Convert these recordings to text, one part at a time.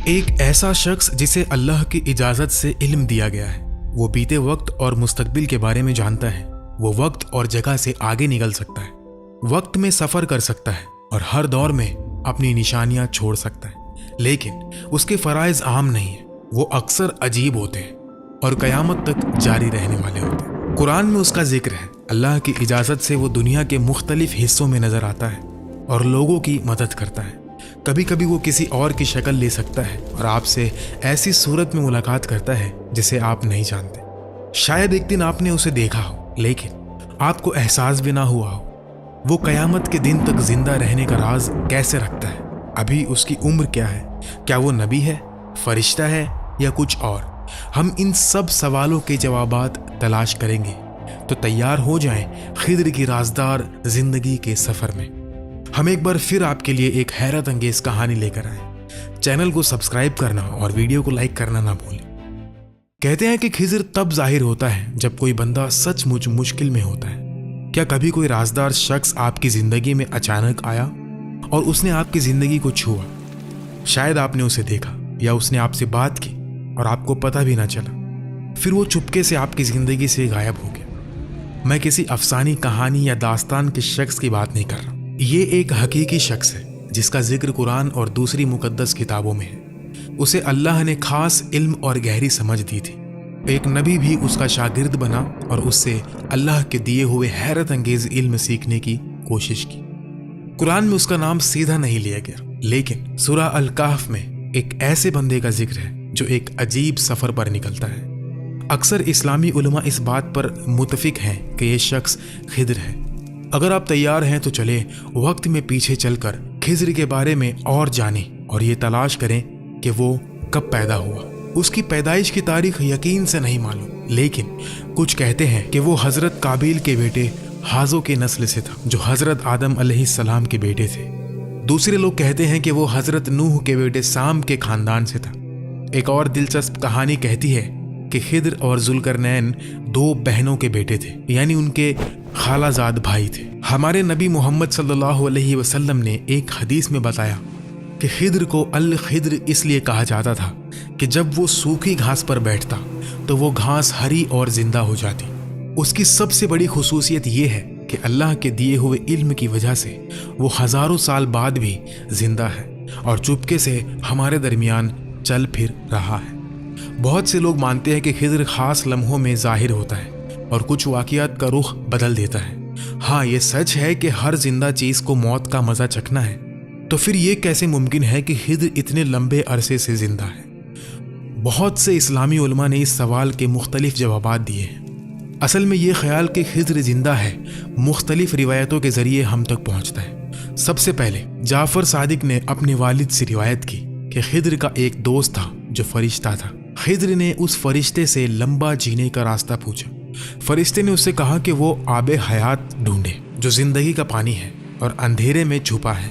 ایک ایسا شخص جسے اللہ کی اجازت سے علم دیا گیا ہے، وہ بیتے وقت اور مستقبل کے بارے میں جانتا ہے۔ وہ وقت اور جگہ سے آگے نکل سکتا ہے، وقت میں سفر کر سکتا ہے اور ہر دور میں اپنی نشانیاں چھوڑ سکتا ہے، لیکن اس کے فرائض عام نہیں ہیں۔ وہ اکثر عجیب ہوتے ہیں اور قیامت تک جاری رہنے والے ہوتے ہیں۔ قرآن میں اس کا ذکر ہے۔ اللہ کی اجازت سے وہ دنیا کے مختلف حصوں میں نظر آتا ہے اور لوگوں کی مدد کرتا ہے۔ کبھی کبھی وہ کسی اور کی شکل لے سکتا ہے اور آپ سے ایسی صورت میں ملاقات کرتا ہے جسے آپ نہیں جانتے۔ شاید ایک دن آپ نے اسے دیکھا ہو لیکن آپ کو احساس بھی نہ ہوا ہو۔ وہ قیامت کے دن تک زندہ رہنے کا راز کیسے رکھتا ہے؟ ابھی اس کی عمر کیا ہے؟ کیا وہ نبی ہے، فرشتہ ہے یا کچھ اور؟ ہم ان سب سوالوں کے جوابات تلاش کریں گے، تو تیار ہو جائیں خضر کی رازدار زندگی کے سفر میں۔ ہم ایک بار پھر آپ کے لیے ایک حیرت انگیز کہانی لے کر آئے۔ چینل کو سبسکرائب کرنا اور ویڈیو کو لائک کرنا نہ بھولیں۔ کہتے ہیں کہ خضر تب ظاہر ہوتا ہے جب کوئی بندہ سچ مچ مشکل میں ہوتا ہے۔ کیا کبھی کوئی رازدار شخص آپ کی زندگی میں اچانک آیا اور اس نے آپ کی زندگی کو چھوا؟ شاید آپ نے اسے دیکھا یا اس نے آپ سے بات کی اور آپ کو پتہ بھی نہ چلا، پھر وہ چپکے سے آپ کی زندگی سے غائب ہو گیا۔ میں کسی افسانی کہانی یا داستان کے شخص کی بات نہیں کر رہا، یہ ایک حقیقی شخص ہے جس کا ذکر قرآن اور دوسری مقدس کتابوں میں ہے۔ اسے اللہ نے خاص علم اور گہری سمجھ دی تھی۔ ایک نبی بھی اس کا شاگرد بنا اور اس سے اللہ کے دیے ہوئے حیرت انگیز علم سیکھنے کی کوشش کی۔ قرآن میں اس کا نام سیدھا نہیں لیا گیا، لیکن سورہ الکہف میں ایک ایسے بندے کا ذکر ہے جو ایک عجیب سفر پر نکلتا ہے۔ اکثر اسلامی علماء اس بات پر متفق ہیں کہ یہ شخص خضر ہے۔ اگر آپ تیار ہیں تو چلیں وقت میں پیچھے چل کر خضر کے بارے میں اور جانیں اور یہ تلاش کریں کہ وہ کب پیدا ہوا۔ اس کی پیدائش کی تاریخ یقین سے نہیں معلوم، لیکن کچھ کہتے ہیں کہ وہ حضرت قابیل کے بیٹے حازو کے نسل سے تھا جو حضرت آدم علیہ السلام کے بیٹے تھے۔ دوسرے لوگ کہتے ہیں کہ وہ حضرت نوح کے بیٹے سام کے خاندان سے تھا۔ ایک اور دلچسپ کہانی کہتی ہے کہ خضر اور ذوالقرنین دو بہنوں کے بیٹے تھے، یعنی ان کے خالہ زاد بھائی تھے۔ ہمارے نبی محمد صلی اللہ علیہ وسلم نے ایک حدیث میں بتایا کہ خضر کو الخضر اس لیے کہا جاتا تھا کہ جب وہ سوکھی گھاس پر بیٹھتا تو وہ گھاس ہری اور زندہ ہو جاتی۔ اس کی سب سے بڑی خصوصیت یہ ہے کہ اللہ کے دیے ہوئے علم کی وجہ سے وہ ہزاروں سال بعد بھی زندہ ہے اور چپکے سے ہمارے درمیان چل پھر رہا ہے۔ بہت سے لوگ مانتے ہیں کہ خضر خاص لمحوں میں ظاہر ہوتا ہے اور کچھ واقعات کا رخ بدل دیتا ہے۔ ہاں، یہ سچ ہے کہ ہر زندہ چیز کو موت کا مزہ چکھنا ہے، تو پھر یہ کیسے ممکن ہے کہ خضر اتنے لمبے عرصے سے زندہ ہے؟ بہت سے اسلامی علماء نے اس سوال کے مختلف جوابات دیے ہیں۔ اصل میں یہ خیال کہ خضر زندہ ہے مختلف روایتوں کے ذریعے ہم تک پہنچتا ہے۔ سب سے پہلے جعفر صادق نے اپنے والد سے روایت کی کہ خضر کا ایک دوست تھا جو فرشتہ تھا۔ خضر نے اس فرشتے سے لمبا جینے کا راستہ پوچھا۔ فرشتے نے اس سے کہا کہ وہ آب حیات ڈھونڈے جو زندگی کا پانی ہے اور اندھیرے میں چھپا ہے۔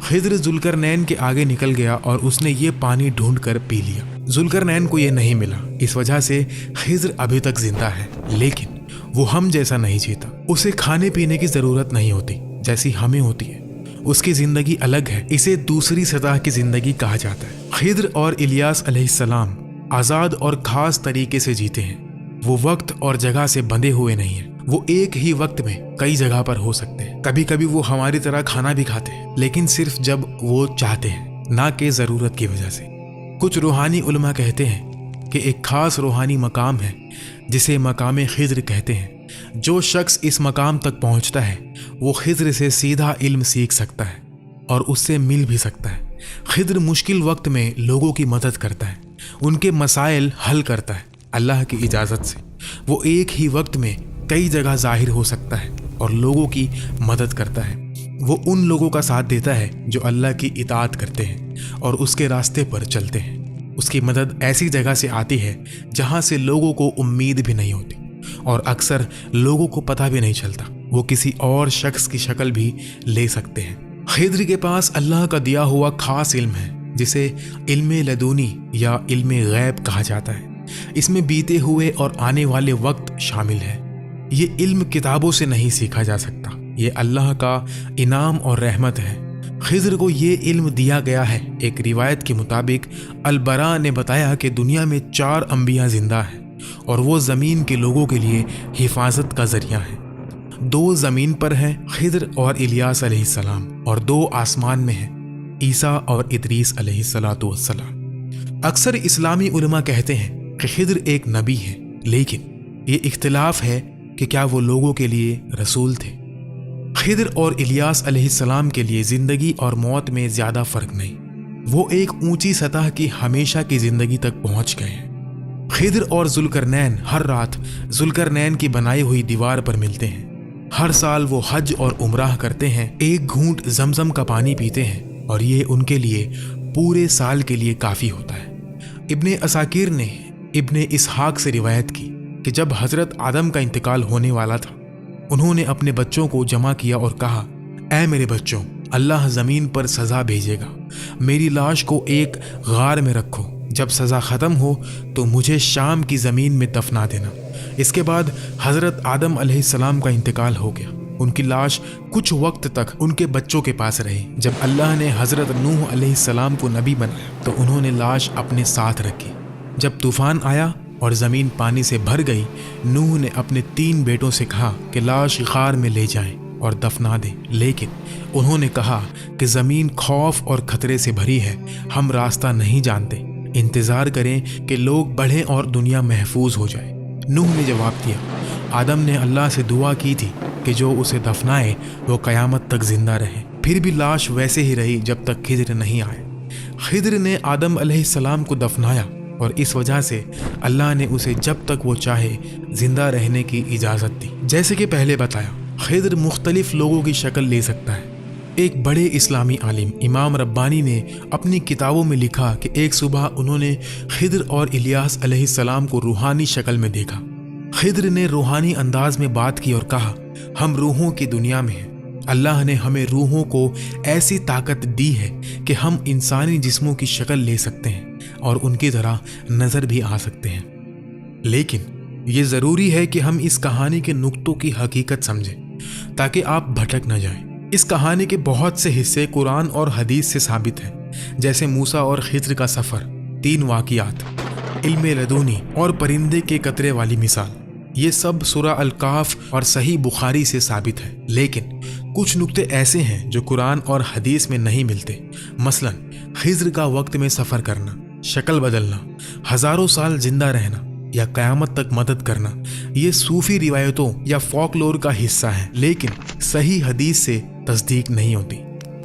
خضر ذوالقرنین کے آگے نکل گیا اور اس نے یہ پانی ڈھونڈ کر پی لیا۔ ذوالقرنین کو یہ نہیں ملا، اس وجہ سے خضر ابھی تک زندہ ہے، لیکن وہ ہم جیسا نہیں جیتا۔ اسے کھانے پینے کی ضرورت نہیں ہوتی جیسی ہمیں ہوتی ہے۔ اس کی زندگی الگ ہے، اسے دوسری سطح کی زندگی کہا جاتا ہے۔ خضر اور الیاس علیہ السلام آزاد اور خاص طریقے سے جیتے ہیں۔ وہ وقت اور جگہ سے بندھے ہوئے نہیں ہیں۔ وہ ایک ہی وقت میں کئی جگہ پر ہو سکتے ہیں۔ کبھی کبھی وہ ہماری طرح کھانا بھی کھاتے ہیں، لیکن صرف جب وہ چاہتے ہیں، نہ کہ ضرورت کی وجہ سے۔ کچھ روحانی علماء کہتے ہیں کہ ایک خاص روحانی مقام ہے جسے مقام خضر کہتے ہیں۔ جو شخص اس مقام تک پہنچتا ہے وہ خضر سے سیدھا علم سیکھ سکتا ہے اور اس سے مل بھی سکتا ہے۔ خضر مشکل وقت میں لوگوں کی مدد کرتا ہے، ان کے مسائل حل کرتا ہے۔ اللہ کی اجازت سے وہ ایک ہی وقت میں کئی جگہ ظاہر ہو سکتا ہے اور لوگوں کی مدد کرتا ہے۔ وہ ان لوگوں کا ساتھ دیتا ہے جو اللہ کی اطاعت کرتے ہیں اور اس کے راستے پر چلتے ہیں۔ اس کی مدد ایسی جگہ سے آتی ہے جہاں سے لوگوں کو امید بھی نہیں ہوتی اور اکثر لوگوں کو پتہ بھی نہیں چلتا۔ وہ کسی اور شخص کی شکل بھی لے سکتے ہیں۔ خضر کے پاس اللہ کا دیا ہوا خاص علم ہے جسے علم لدونی یا علم غیب کہا جاتا ہے۔ اس میں بیتے ہوئے اور آنے والے وقت شامل ہے۔ یہ علم کتابوں سے نہیں سیکھا جا سکتا، یہ اللہ کا انعام اور رحمت ہے۔ خضر کو یہ علم دیا گیا ہے۔ ایک روایت کے مطابق البراء نے بتایا کہ دنیا میں 4 انبیاء زندہ ہیں اور وہ زمین کے لوگوں کے لیے حفاظت کا ذریعہ ہیں۔ 2 زمین پر ہیں، خضر اور الیاس علیہ السلام، اور 2 آسمان میں ہیں، عیسیٰ اور ادریس علیہ السلام۔ اکثر اسلامی علماء کہتے ہیں کہ خضر ایک نبی ہے، لیکن یہ اختلاف ہے کہ کیا وہ لوگوں کے لیے رسول تھے۔ خضر اور الیاس علیہ السلام کے لیے زندگی اور موت میں زیادہ فرق نہیں، وہ ایک اونچی سطح کی ہمیشہ کی زندگی تک پہنچ گئے ہیں۔ خضر اور ذوالقرنین ہر رات ذوالقرنین کی بنائی ہوئی دیوار پر ملتے ہیں۔ ہر سال وہ حج اور عمرہ کرتے ہیں، ایک گھونٹ زمزم کا پانی پیتے ہیں اور یہ ان کے لیے پورے سال کے لیے کافی ہوتا ہے۔ ابن عساکر نے ابن اسحاق سے روایت کی کہ جب حضرت آدم کا انتقال ہونے والا تھا، انہوں نے اپنے بچوں کو جمع کیا اور کہا، اے میرے بچوں، اللہ زمین پر سزا بھیجے گا، میری لاش کو ایک غار میں رکھو، جب سزا ختم ہو تو مجھے شام کی زمین میں دفنا دینا۔ اس کے بعد حضرت آدم علیہ السلام کا انتقال ہو گیا۔ ان کی لاش کچھ وقت تک ان کے بچوں کے پاس رہی۔ جب اللہ نے حضرت نوح علیہ السلام کو نبی بنایا تو انہوں نے لاش اپنے ساتھ رکھی۔ جب طوفان آیا اور زمین پانی سے بھر گئی، نوح نے اپنے 3 بیٹوں سے کہا کہ لاش غار میں لے جائیں اور دفنا دیں، لیکن انہوں نے کہا کہ زمین خوف اور خطرے سے بھری ہے، ہم راستہ نہیں جانتے، انتظار کریں کہ لوگ بڑھیں اور دنیا محفوظ ہو جائے۔ نوح نے جواب دیا، آدم نے اللہ سے دعا کی تھی کہ جو اسے دفنائے وہ قیامت تک زندہ رہے، پھر بھی لاش ویسے ہی رہی جب تک خضر نہیں آئے۔ خضر نے آدم علیہ السلام کو دفنایا اور اس وجہ سے اللہ نے اسے جب تک وہ چاہے زندہ رہنے کی اجازت دی۔ جیسے کہ پہلے بتایا، خضر مختلف لوگوں کی شکل لے سکتا ہے۔ ایک بڑے اسلامی عالم امام ربانی نے اپنی کتابوں میں لکھا کہ ایک صبح انہوں نے خضر اور الیاس علیہ السلام کو روحانی شکل میں دیکھا۔ خضر نے روحانی انداز میں بات کی اور کہا، ہم روحوں کی دنیا میں ہیں، اللہ نے ہمیں روحوں کو ایسی طاقت دی ہے کہ ہم انسانی جسموں کی شکل لے سکتے ہیں اور ان کی طرح نظر بھی آ سکتے ہیں، لیکن یہ ضروری ہے کہ ہم اس کہانی کے نقطوں کی حقیقت سمجھیں تاکہ آپ بھٹک نہ جائیں۔ اس کہانی کے بہت سے حصے قرآن اور حدیث سے ثابت ہیں، جیسے موسیٰ اور خضر کا سفر، 3 واقعات، علم لدنی اور پرندے کے قطرے والی مثال۔ یہ سب سورہ الکہف اور صحیح بخاری سے ثابت ہے، لیکن کچھ نقطے ایسے ہیں جو قرآن اور حدیث میں نہیں ملتے۔ مثلا خضر کا وقت میں سفر کرنا، شکل بدلنا، ہزاروں سال زندہ رہنا یا قیامت تک مدد کرنا، یہ صوفی روایتوں یا فولکلور کا حصہ ہے، لیکن صحیح حدیث سے تصدیق نہیں ہوتی۔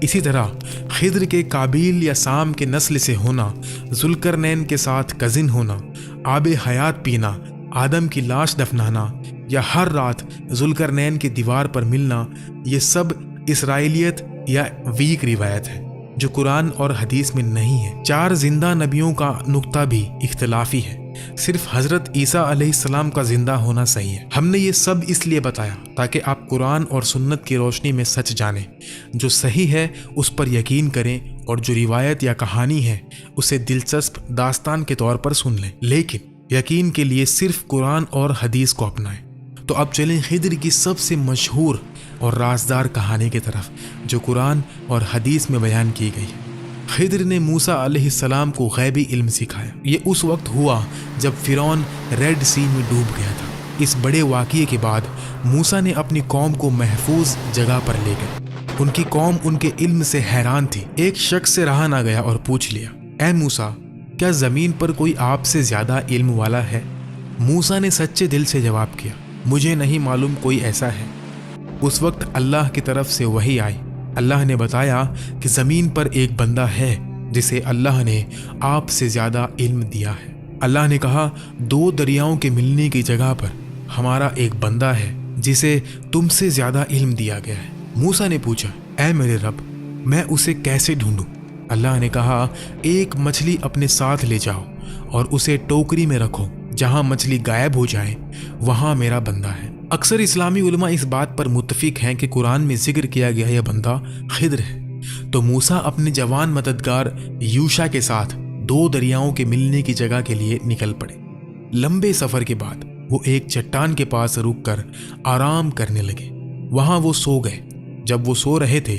اسی طرح خضر کے قابیل یا سام کے نسل سے ہونا، ذوالقرنین کے ساتھ کزن ہونا، آب حیات پینا، آدم کی لاش دفنانا یا ہر رات ذوالقرنین کی دیوار پر ملنا، یہ سب اسرائیلیت یا ویک روایت ہے جو قرآن اور حدیث میں نہیں ہے۔ 4 زندہ نبیوں کا نقطہ بھی اختلافی ہے، صرف حضرت عیسیٰ علیہ السلام کا زندہ ہونا صحیح ہے۔ ہم نے یہ سب اس لیے بتایا تاکہ آپ قرآن اور سنت کی روشنی میں سچ جانیں، جو صحیح ہے اس پر یقین کریں اور جو روایت یا کہانی ہے اسے دلچسپ داستان کے طور پر سن لیں، لیکن یقین کے لیے صرف قرآن اور حدیث کو اپنائیں۔ تو اب چلیں خضر کی سب سے مشہور اور رازدار کہانی کی طرف جو قرآن اور حدیث میں بیان کی گئی ہے۔ خضر نے موسیٰ علیہ السلام کو غیبی علم سکھایا۔ یہ اس وقت ہوا جب فرعون ریڈ سی میں ڈوب گیا تھا۔ اس بڑے واقعے کے بعد موسیٰ نے اپنی قوم کو محفوظ جگہ پر لے گئے۔ ان کی قوم ان کے علم سے حیران تھی۔ ایک شخص سے رہا نہ گیا اور پوچھ لیا، اے موسیٰ، کیا زمین پر کوئی آپ سے زیادہ علم والا ہے؟ موسیٰ نے سچے دل سے جواب کیا، مجھے نہیں معلوم کوئی ایسا ہے۔ اس وقت اللہ کی طرف سے وحی آئی۔ اللہ نے بتایا کہ زمین پر ایک بندہ ہے جسے اللہ نے آپ سے زیادہ علم دیا ہے۔ اللہ نے کہا، 2 دریاؤں کے ملنے کی جگہ پر ہمارا ایک بندہ ہے جسے تم سے زیادہ علم دیا گیا ہے۔ موسیٰ نے پوچھا، اے میرے رب، میں اسے کیسے ڈھونڈوں؟ اللہ نے کہا، ایک مچھلی اپنے ساتھ لے جاؤ اور اسے ٹوکری میں رکھو، جہاں مچھلی غائب ہو جائے وہاں میرا بندہ ہے۔ اکثر اسلامی علماء اس بات پر متفق ہیں کہ قرآن میں ذکر کیا گیا یہ بندہ خضر ہے۔ تو موسیٰ اپنے جوان مددگار یوشع کے ساتھ 2 دریاؤں کے ملنے کی جگہ کے لیے نکل پڑے۔ لمبے سفر کے بعد وہ ایک چٹان کے پاس رک کر آرام کرنے لگے۔ وہاں وہ سو گئے۔ جب وہ سو رہے تھے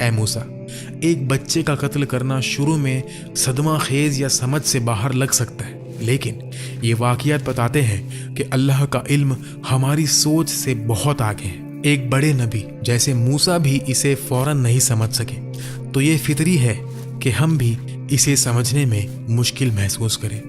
اے موسیٰ، ایک بچے کا قتل کرنا شروع میں صدمہ خیز یا سمجھ سے باہر لگ سکتا ہے، لیکن یہ واقعات بتاتے ہیں کہ اللہ کا علم ہماری سوچ سے بہت آگے ہے۔ ایک بڑے نبی جیسے موسیٰ بھی اسے فوراً نہیں سمجھ سکے، تو یہ فطری ہے کہ ہم بھی اسے سمجھنے میں مشکل محسوس کریں۔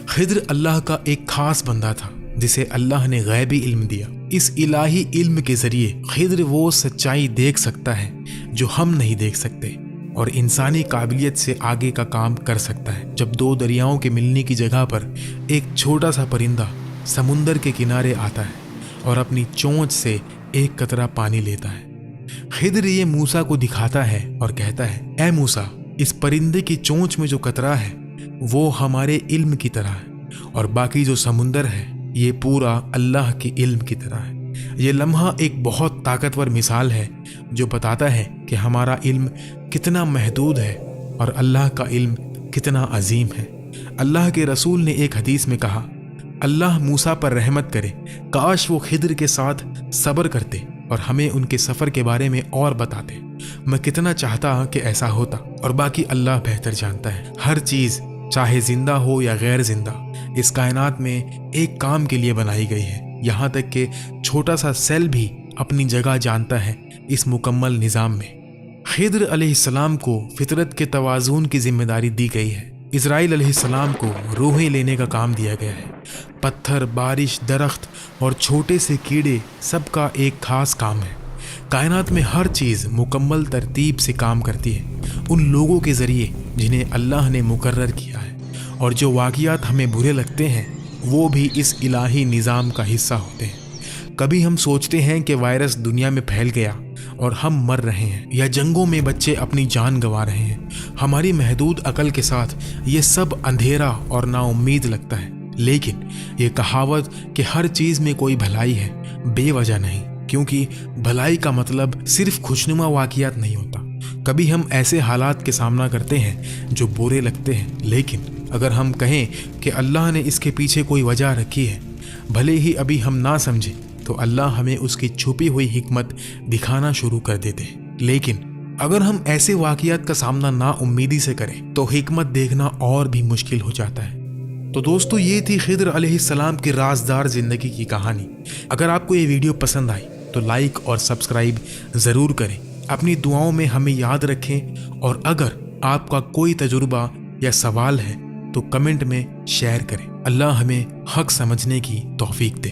خضر اللہ کا ایک خاص بندہ تھا جسے اللہ نے غیبی علم دیا۔ اس الہی علم کے ذریعے خضر وہ سچائی دیکھ سکتا ہے جو ہم نہیں دیکھ سکتے، اور انسانی قابلیت سے آگے کا کام کر سکتا ہے۔ جب دو دریاؤں کے ملنے کی جگہ پر ایک چھوٹا سا پرندہ سمندر کے کنارے آتا ہے اور اپنی چونچ سے ایک قطرہ پانی لیتا ہے، خضر یہ موسیٰ کو دکھاتا ہے اور کہتا ہے، اے موسیٰ، اس پرندے کی چونچ میں جو قطرہ ہے وہ ہمارے علم کی طرح ہے، اور باقی جو سمندر ہے یہ پورا اللہ کے علم کی طرح ہے۔ یہ لمحہ ایک بہت طاقتور مثال ہے جو بتاتا ہے کہ ہمارا علم کتنا محدود ہے اور اللہ کا علم کتنا عظیم ہے۔ اللہ کے رسول نے ایک حدیث میں کہا، اللہ موسیٰ پر رحمت کرے، کاش وہ خضر کے ساتھ صبر کرتے اور ہمیں ان کے سفر کے بارے میں اور بتاتے۔ میں کتنا چاہتا کہ ایسا ہوتا، اور باقی اللہ بہتر جانتا ہے۔ ہر چیز چاہے زندہ ہو یا غیر زندہ اس کائنات میں ایک کام کے لیے بنائی گئی ہے، یہاں تک کہ چھوٹا سا سیل بھی اپنی جگہ جانتا ہے اس مکمل نظام میں۔ خضر علیہ السلام کو فطرت کے توازن کی ذمہ داری دی گئی ہے۔ اسرائیل علیہ السلام کو روحیں لینے کا کام دیا گیا ہے۔ پتھر، بارش، درخت اور چھوٹے سے کیڑے سب کا ایک خاص کام ہے۔ کائنات میں ہر چیز مکمل ترتیب سے کام کرتی ہے ان لوگوں کے ذریعے جنہیں اللہ نے مقرر کیا ہے، اور جو واقعات ہمیں برے لگتے ہیں وہ بھی اس الہی نظام کا حصہ ہوتے ہیں۔ کبھی ہم سوچتے ہیں کہ وائرس دنیا میں پھیل گیا اور ہم مر رہے ہیں، یا جنگوں میں بچے اپنی جان گنوا رہے ہیں۔ ہماری محدود عقل کے ساتھ یہ سب اندھیرا اور نا امید لگتا ہے، لیکن یہ کہاوت کہ ہر چیز میں کوئی بھلائی ہے بے وجہ نہیں، کیونکہ بھلائی کا مطلب صرف خوشنما واقعات نہیں ہوتا۔ کبھی ہم ایسے حالات کے سامنا کرتے ہیں جو برے لگتے ہیں، لیکن اگر ہم کہیں کہ اللہ نے اس کے پیچھے کوئی وجہ رکھی ہے، بھلے ہی ابھی ہم نہ سمجھیں، تو اللہ ہمیں اس کی چھپی ہوئی حکمت دکھانا شروع کر دیتے ہیں۔ لیکن اگر ہم ایسے واقعات کا سامنا نا امیدی سے کریں تو حکمت دیکھنا اور بھی مشکل ہو جاتا ہے۔ تو دوستو، یہ تھی خضر علیہ السلام کی رازدار زندگی کی کہانی۔ اگر آپ کو یہ ویڈیو پسند آئی تو لائک اور سبسکرائب ضرور کریں، اپنی دعاؤں میں ہمیں یاد رکھیں، اور اگر آپ کا کوئی تجربہ یا سوال ہے تو کمنٹ میں شیئر کریں۔ اللہ ہمیں حق سمجھنے کی توفیق دے۔